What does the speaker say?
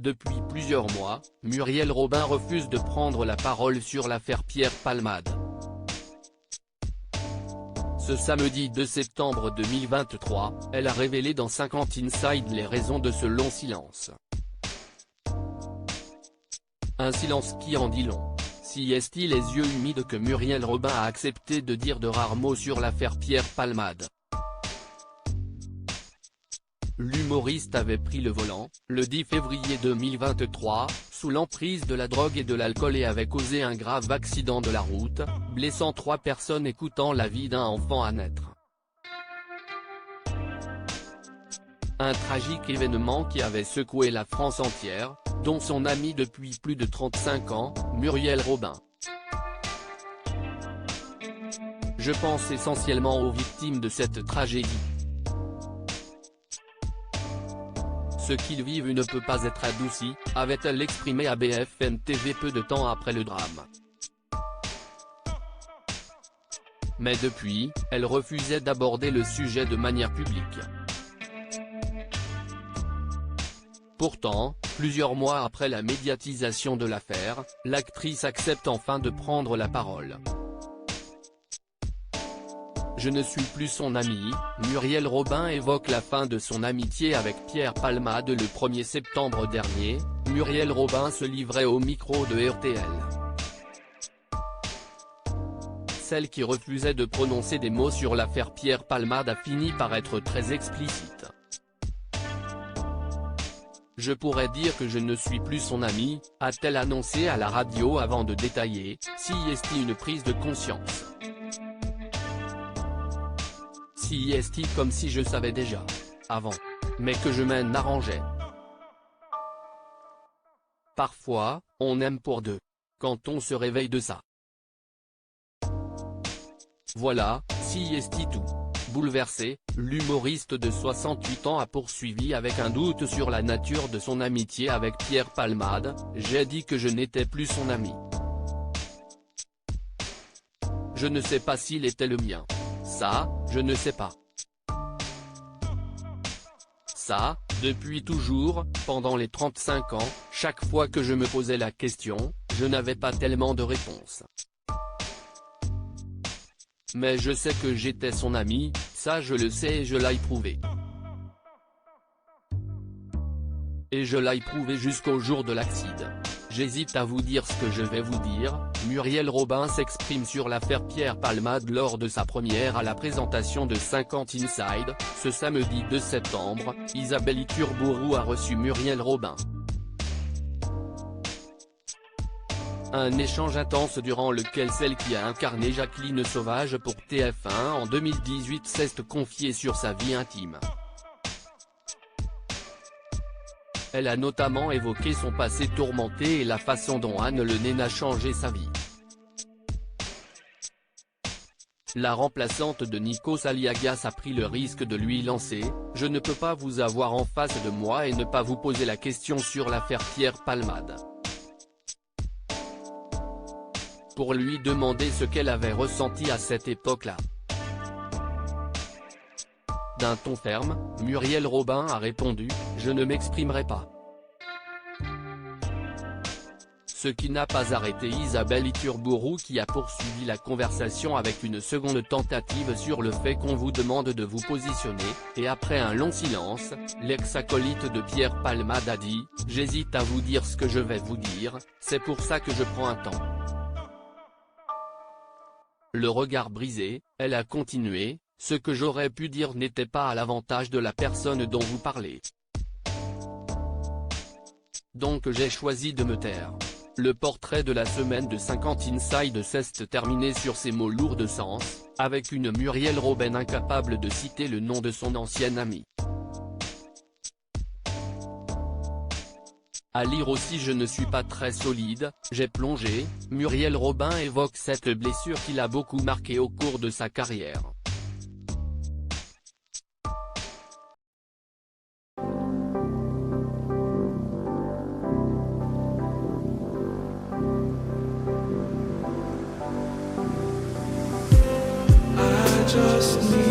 Depuis plusieurs mois, Muriel Robin refuse de prendre la parole sur l'affaire Pierre Palmade. Ce samedi 2 septembre 2023, elle a révélé dans 50 Inside les raisons de ce long silence. Un silence qui en dit long. Si est-il les yeux humides que Muriel Robin a accepté de dire de rares mots sur l'affaire Pierre Palmade. L'humoriste avait pris le volant, le 10 février 2023, sous l'emprise de la drogue et de l'alcool et avait causé un grave accident de la route, blessant 3 personnes et coûtant la vie d'un enfant à naître. Un tragique événement qui avait secoué la France entière, dont son amie depuis plus de 35 ans, Muriel Robin. Je pense essentiellement aux victimes de cette tragédie. Ce qu'ils vivent ne peut pas être adouci, avait-elle exprimé à BFM TV peu de temps après le drame. Mais depuis, elle refusait d'aborder le sujet de manière publique. Pourtant, plusieurs mois après la médiatisation de l'affaire, l'actrice accepte enfin de prendre la parole. Je ne suis plus son amie, Muriel Robin évoque la fin de son amitié avec Pierre Palmade le 1er septembre dernier, Muriel Robin se livrait au micro de RTL. Celle qui refusait de prononcer des mots sur l'affaire Pierre Palmade a fini par être très explicite. Je pourrais dire que je ne suis plus son amie, a-t-elle annoncé à la radio avant de détailler, si est-il une prise de conscience. Si est-il comme si je savais déjà, avant, mais que je m'en arrangeais. Parfois, on aime pour deux. Quand on se réveille de ça. Voilà, si est-il tout. Bouleversé, l'humoriste de 68 ans a poursuivi avec un doute sur la nature de son amitié avec Pierre Palmade, j'ai dit que je n'étais plus son ami. Je ne sais pas s'il était le mien. Ça, je ne sais pas. Ça, depuis toujours, pendant les 35 ans, chaque fois que je me posais la question, je n'avais pas tellement de réponse. Mais je sais que j'étais son ami, ça je le sais et je l'ai prouvé. Et je l'ai prouvé jusqu'au jour de l'accident. J'hésite à vous dire ce que je vais vous dire, Muriel Robin s'exprime sur l'affaire Pierre Palmade lors de sa première à la présentation de 50 Inside, ce samedi 2 septembre, Isabelle Iturburu a reçu Muriel Robin. Un échange intense durant lequel celle qui a incarné Jacqueline Sauvage pour TF1 en 2018 s'est confiée sur sa vie intime. Elle a notamment évoqué son passé tourmenté et la façon dont Anne Le Naine a changé sa vie. La remplaçante de Nikos Aliagas a pris le risque de lui lancer « Je ne peux pas vous avoir en face de moi et ne pas vous poser la question sur l'affaire Pierre Palmade ». Pour lui demander ce qu'elle avait ressenti à cette époque-là. D'un ton ferme, Muriel Robin a répondu « Je ne m'exprimerai pas ». Ce qui n'a pas arrêté Isabelle Iturburu qui a poursuivi la conversation avec une seconde tentative sur le fait qu'on vous demande de vous positionner, et après un long silence, l'ex-acolyte de Pierre Palmade a dit « J'hésite à vous dire ce que je vais vous dire, c'est pour ça que je prends un temps ». Le regard brisé, elle a continué, « Ce que j'aurais pu dire n'était pas à l'avantage de la personne dont vous parlez. Donc j'ai choisi de me taire ». Le portrait de la semaine de 50 Inside s'est terminé sur ces mots lourds de sens, avec une Muriel Robin incapable de citer le nom de son ancienne amie. À lire aussi Je ne suis pas très solide, j'ai plongé, Muriel Robin évoque cette blessure qui l'a beaucoup marqué au cours de sa carrière. Just need